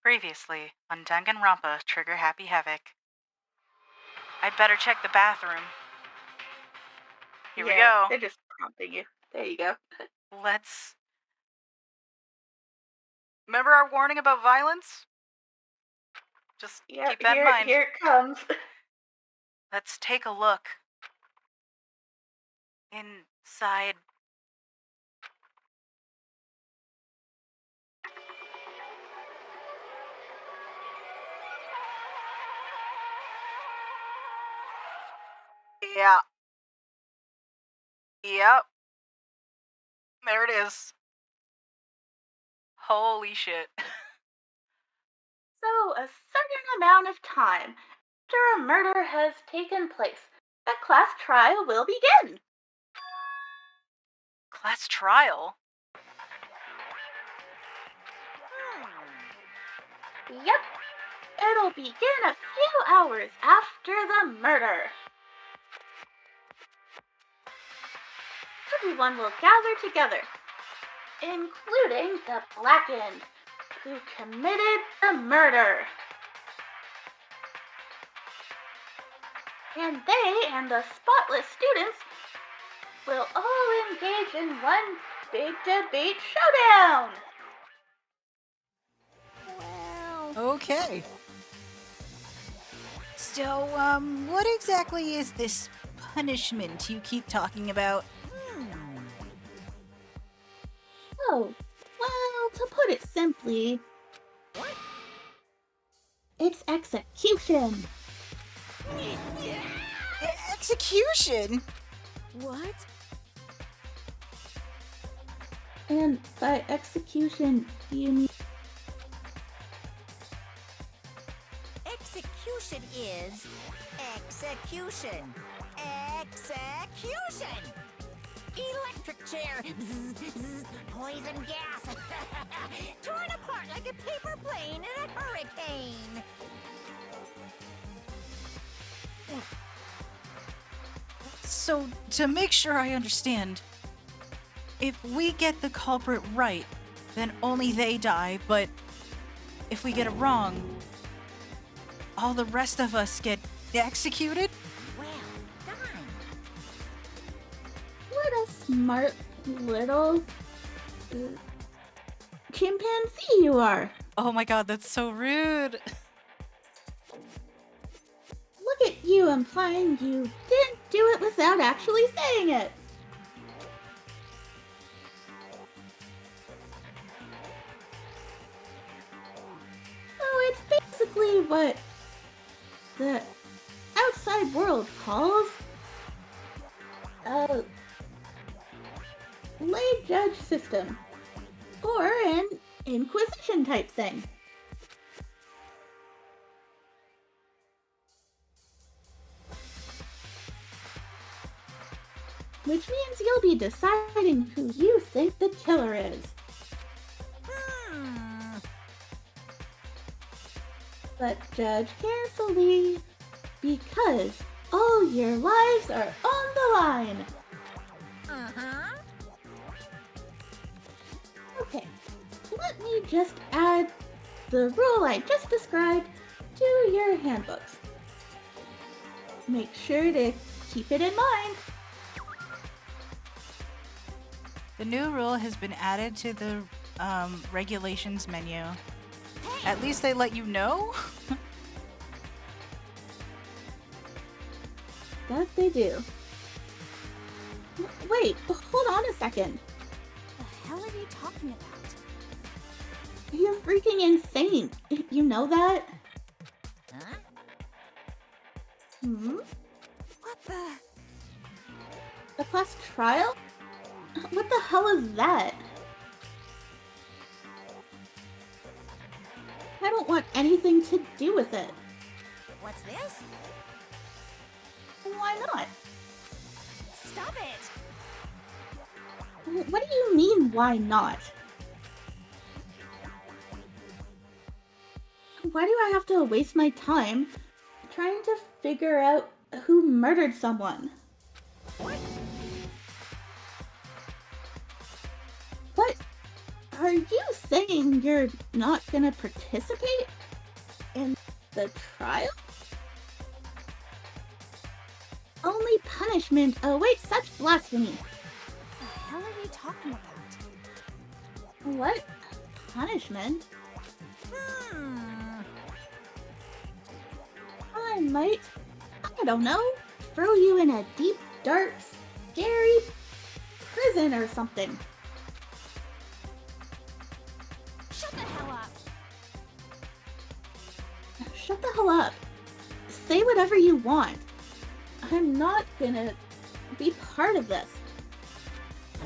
Previously on Danganronpa Trigger Happy Havoc. I'd better check the bathroom. Here we go. They're just prompting you. There you go. Let's... Remember our warning about violence? Just keep that in mind. Here it comes. Let's take a look. Inside... Yeah. Yep. There it is. Holy shit. So, a certain amount of time after a murder has taken place, a class trial will begin. Class trial? Yep. It'll begin a few hours after the murder. Everyone will gather together, including the Blackened, who committed the murder. And they and the spotless students will all engage in one big debate showdown. Okay. So, what exactly is this punishment you keep talking about? Oh, well, to put it simply, it's execution. Execution? What? And by execution, you mean... Execution is execution. Execution! Electric chair. Bzz, bzz, poison gas. Torn apart like a paper plane in a hurricane. So, to make sure I understand, if we get the culprit right, then only they die, but if we get it wrong, all the rest of us get executed? Well done. What a smart little chimpanzee you are. Oh my god, that's so rude. Look at you implying you didn't do it without actually saying it. So it's basically what the outside world calls a lay judge system, or an inquisition type thing. Which means you'll be deciding who you think the killer is. But judge carefully, because all your lives are on the line. Okay, let me just add the rule I just described to your handbooks. Make sure to keep it in mind. The new rule has been added to the regulations menu. At least they let you know? That they do. Wait, hold on a second. The hell are you talking about? You're freaking insane. You know that? Huh? What the? A class trial? What the hell is that? I don't want anything to do with it. What's this? Why not? Stop it! What do you mean, why not? Why do I have to waste my time trying to figure out who murdered someone? What? What are Are you saying you're not gonna participate in the trial? Only punishment awaits such blasphemy. What the hell are you talking about? What punishment? I might, I don't know, throw you in a deep, dark, scary prison or something. Shut the hell up! Shut the hell up. Say whatever you want. I'm not gonna be part of this.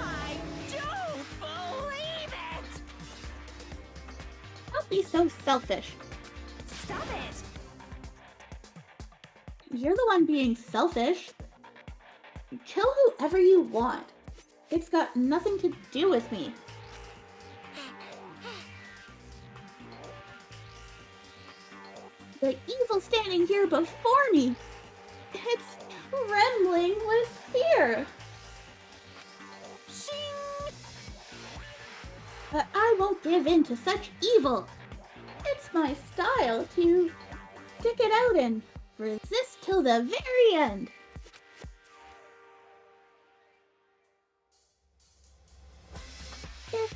I don't believe it! Don't be so selfish. Stop it! You're the one being selfish. Kill whoever you want. It's got nothing to do with me. The evil standing here before me. It's trembling with fear. Shing! But I won't give in to such evil. It's my style to stick it out and resist till the very end. If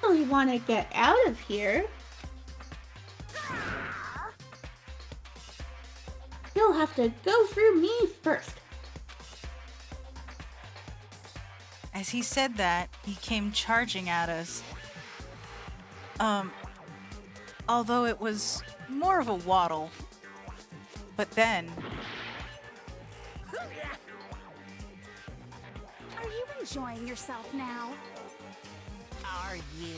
you really want to get out of here, you'll have to go through me first. As he said that, he came charging at us. Although it was more of a waddle. But then, Are you enjoying yourself now? Are you?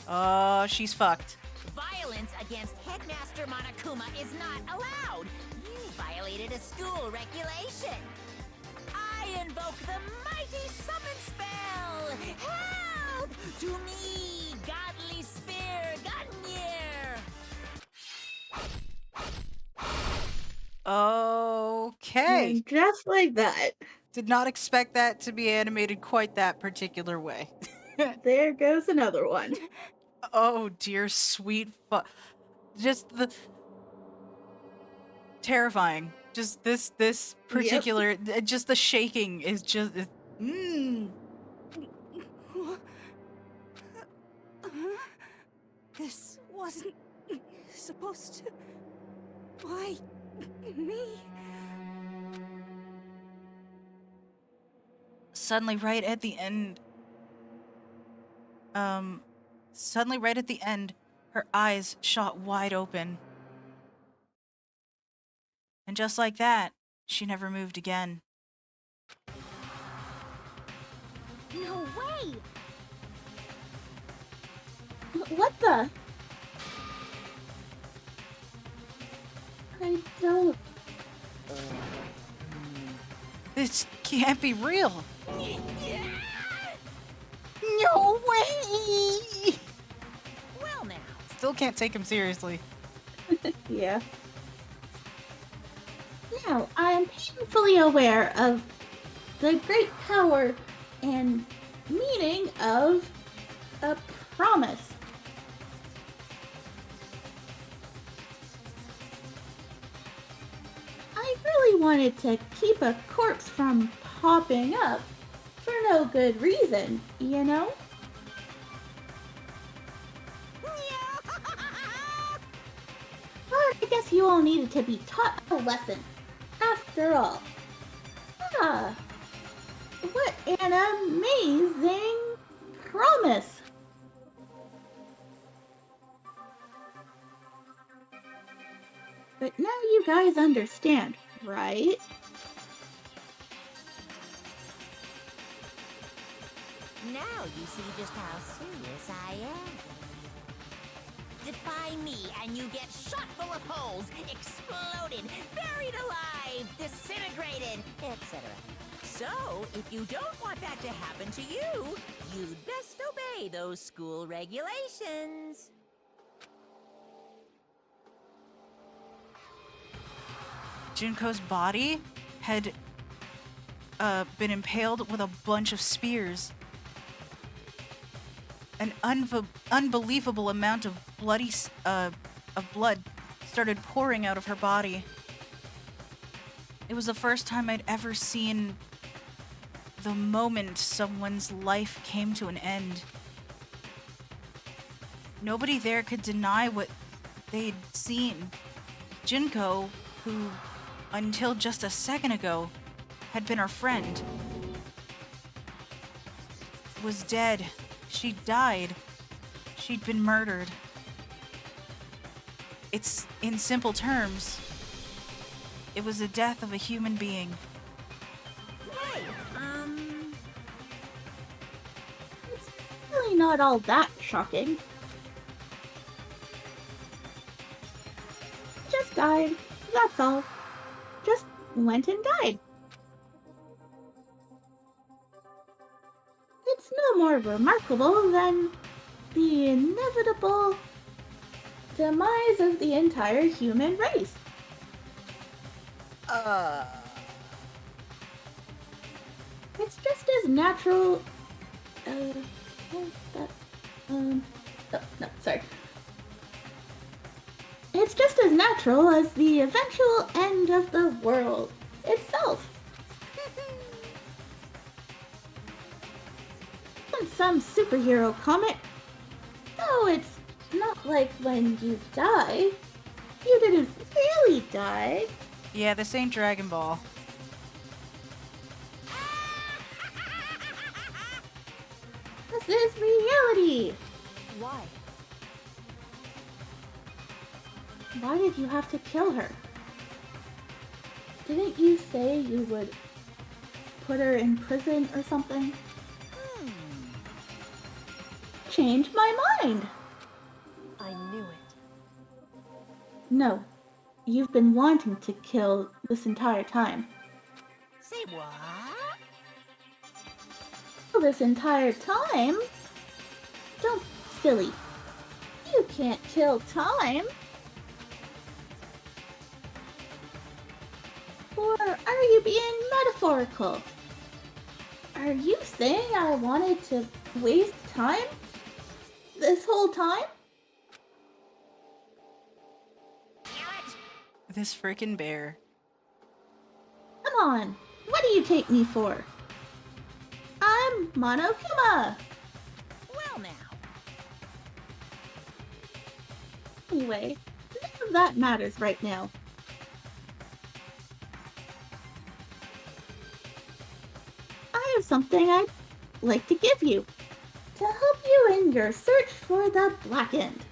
oh, she's fucked. Violence against Headmaster Monokuma is not allowed. You violated a school regulation. I invoke the mighty summon spell. Help! To me, godly spear, Gunyear. Okay. And just like that, Did not expect that to be animated quite that particular way. there goes another one. Oh dear sweet just the terrifying. Just this particular just the shaking is just This wasn't supposed to. Why me? suddenly right at the end her eyes shot wide open. And just like that, she never moved again. No way! What the? I don't. This can't be real. No way! Well now. Still can't take him seriously. Yeah. Now, I am painfully aware of the great power and meaning of a promise. I really wanted to keep a corpse from popping up for no good reason, you know? But I guess you all needed to be taught a lesson. After all. Ah, what an amazing promise. But now you guys understand, right? Now you see just how serious I am. Defy me and you get shot full of holes, exploded, buried alive, disintegrated, etc. So, if you don't want that to happen to you, you'd best obey those school regulations. Junko's body had been impaled with a bunch of spears. An unbelievable amount of blood started pouring out of her body. It was the first time I'd ever seen the moment someone's life came to an end. Nobody there could deny what they'd seen. Junko, who, until just a second ago, had been our friend, was dead. She died. She'd been murdered. It's, in simple terms, it was the death of a human being. Hey, It's really not all that shocking. Just died, that's all. Just went and died. It's no more remarkable than the inevitable demise of the entire human race. It's just as natural. No, sorry. It's just as natural as the eventual end of the world itself. In some superhero comic, though it's not like when you die, you didn't really die. Yeah, this ain't Dragon Ball. This is reality. why? Why did you have to kill her? Didn't you say you would put her in prison or something? Change my mind. I knew it. No, you've been wanting to kill this entire time. Say what? This entire time? Don't be silly. You can't kill time. Or are you being metaphorical? Are you saying I wanted to waste time? This whole time? This frickin' bear. Come on, what do you take me for? I'm Monokuma! Well now. Anyway, none of that matters right now. I have something I'd like to give you to help you in your search for the Blackened.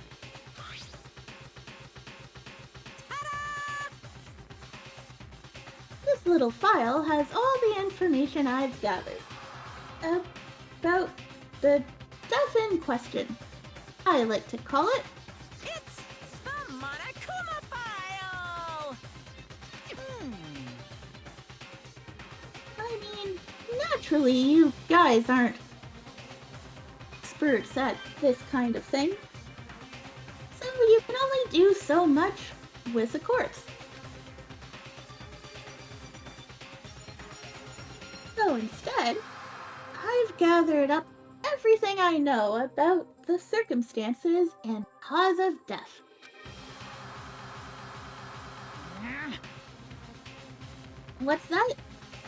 This little file has all the information I've gathered about the death in question. I like to call it It's the Monokuma file! I mean, naturally, you guys aren't experts at this kind of thing. So you can only do so much with a corpse. So instead, I've gathered up everything I know about the circumstances and cause of death. What's that?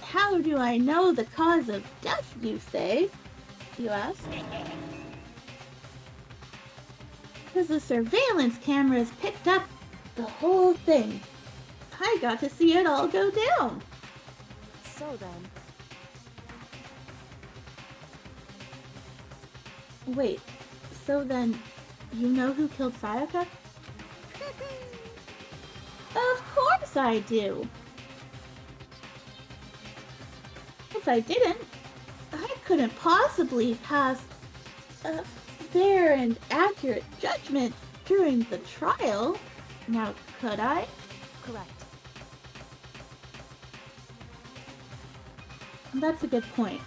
How do I know the cause of death, you say? You ask. Because the surveillance cameras picked up the whole thing. I got to see it all go down. So then, Wait, so then you know who killed Sayaka? Of course I do. If I didn't, I couldn't possibly pass a fair and accurate judgment during the trial. Now, could I? correct. That's a good point.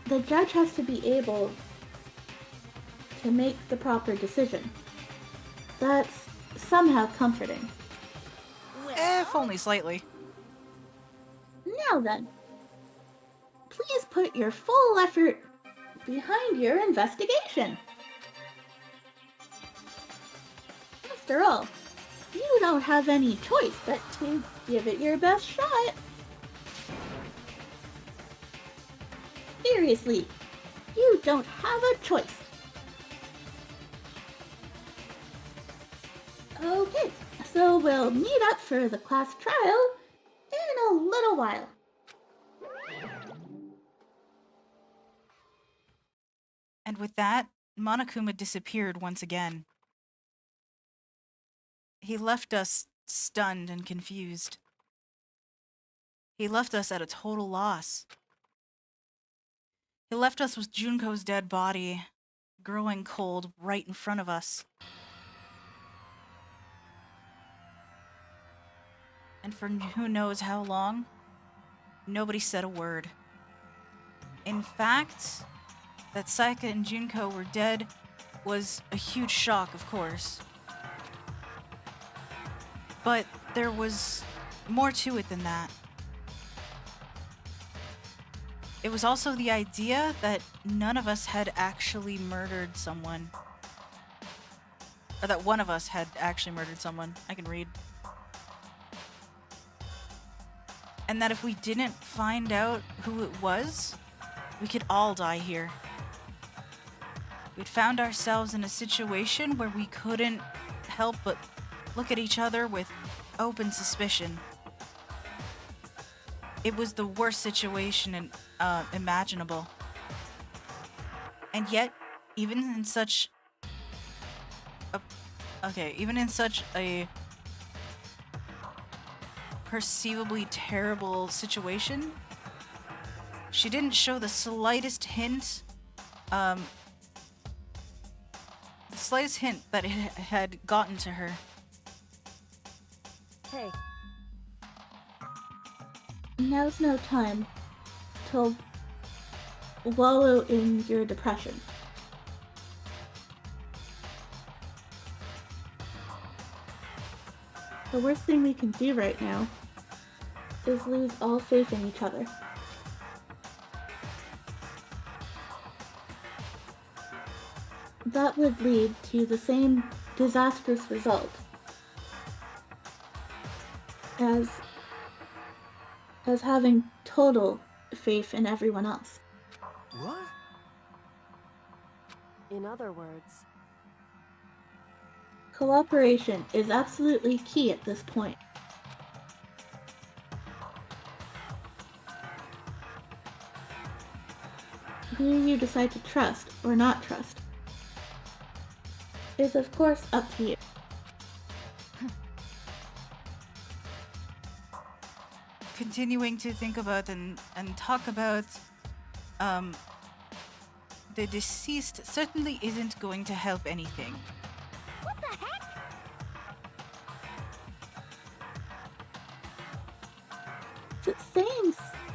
The judge has to be able to make the proper decision. That's somehow comforting. If only slightly. Now then, please put your full effort behind your investigation. After all, you don't have any choice but to give it your best shot. Seriously, you don't have a choice. Okay, so we'll meet up for the class trial in a little while. And with that, Monokuma disappeared once again. He left us stunned and confused. He left us at a total loss. He left us with Junko's dead body, growing cold right in front of us. And for who knows how long, nobody said a word. In fact, that Saika and Junko were dead was a huge shock, of course. But there was more to it than that. It was also the idea that none of us had actually murdered someone. Or that one of us had actually murdered someone. I can read. And that if we didn't find out who it was, we could all die here. We'd found ourselves in a situation where we couldn't help but look at each other with open suspicion. It was the worst situation imaginable. And yet, even in such a perceivably terrible situation, she didn't show the slightest hint that it had gotten to her. Hey. Now's no time to wallow in your depression. The worst thing we can do right now is lose all faith in each other. That would lead to the same disastrous result as having total faith in everyone else. What? In other words, Cooperation is absolutely key at this point. Who you decide to trust or not trust is of course up to you. Continuing to think about and talk about the deceased certainly isn't going to help anything. What the heck? Saying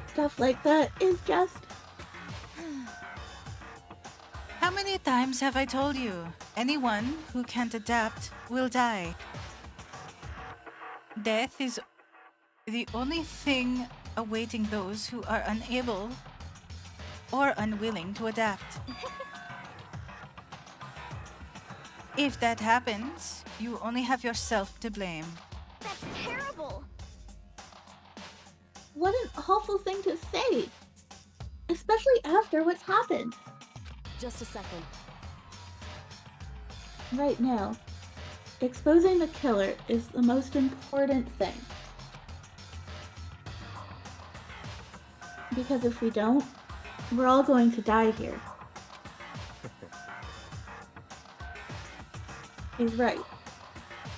stuff like that is just... How many times have I told you? Anyone who can't adapt will die. Death is the only thing awaiting those who are unable or unwilling to adapt. If that happens, you only have yourself to blame. That's terrible. What an awful thing to say! Especially after what's happened. just a second. Right now, exposing the killer is the most important thing. Because if we don't, we're all going to die here. He's right.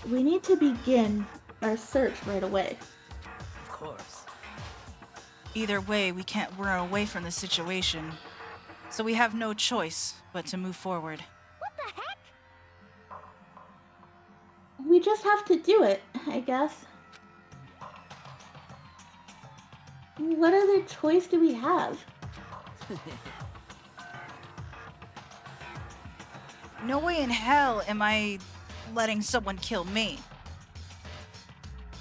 We need to begin our search right away. Of course. Either way, we can't run away from the situation. So we have no choice but to move forward. What the heck? We just have to do it, I guess. What other choice do we have? No way in hell am I letting someone kill me.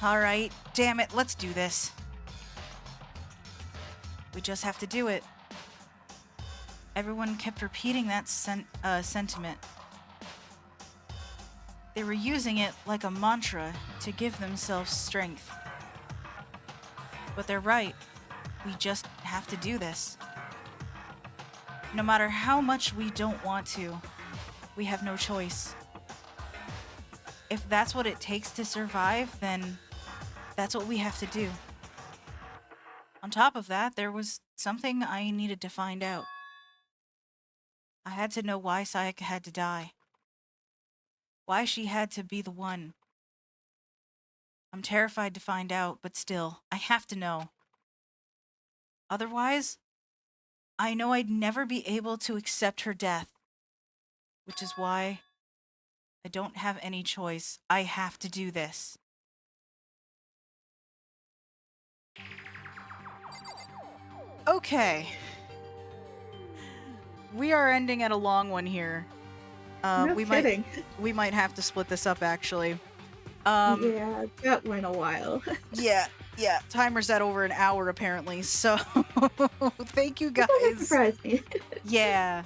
Alright, damn it, let's do this. We just have to do it. Everyone kept repeating that sentiment. They were using it like a mantra to give themselves strength. But they're right. We just have to do this. No matter how much we don't want to, we have no choice. If that's what it takes to survive, then that's what we have to do. On top of that, there was something I needed to find out. I had to know why Sayaka had to die. Why she had to be the one. I'm terrified to find out, but still, I have to know. Otherwise, I know I'd never be able to accept her death. Which is why I don't have any choice. I have to do this. Okay. We are ending at a long one here. No kidding. We might have to split this up, actually. Yeah, that went a while. Yeah. Timer's at over an hour, apparently. So, thank you That doesn't guys. surprise me. Yeah.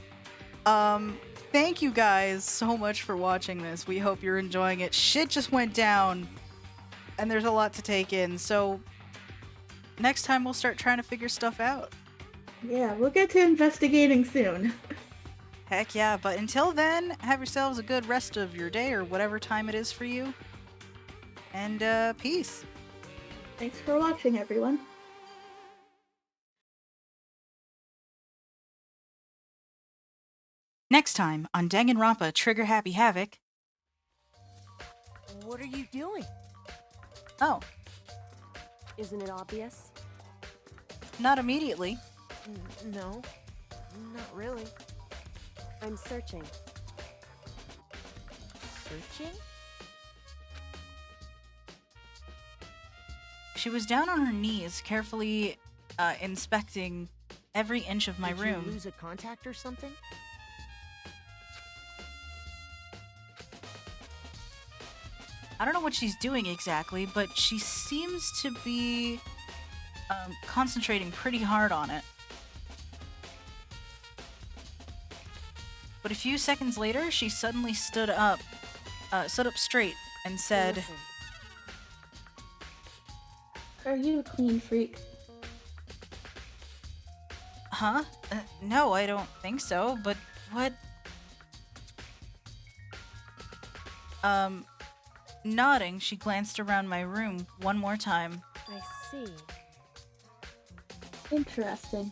Thank you guys so much for watching this. We hope you're enjoying it. Shit just went down, and there's a lot to take in. So, next time we'll start trying to figure stuff out. Yeah, we'll get to investigating soon. Heck yeah, but until then, have yourselves a good rest of your day or whatever time it is for you. And, peace. Thanks for watching, everyone. Next time on Danganronpa Trigger Happy Havoc. What are you doing? Oh, Isn't it obvious? not immediately. No, not really. I'm searching. Searching? She was down on her knees, carefully inspecting every inch of my Did room. you lose a contact or something? I don't know what she's doing exactly, but she seems to be concentrating pretty hard on it. But a few seconds later, she suddenly stood up straight and said, Listen, Are you a clean freak? "Huh? No, I don't think so, but what?" Nodding, she glanced around my room one more time. I see. Interesting.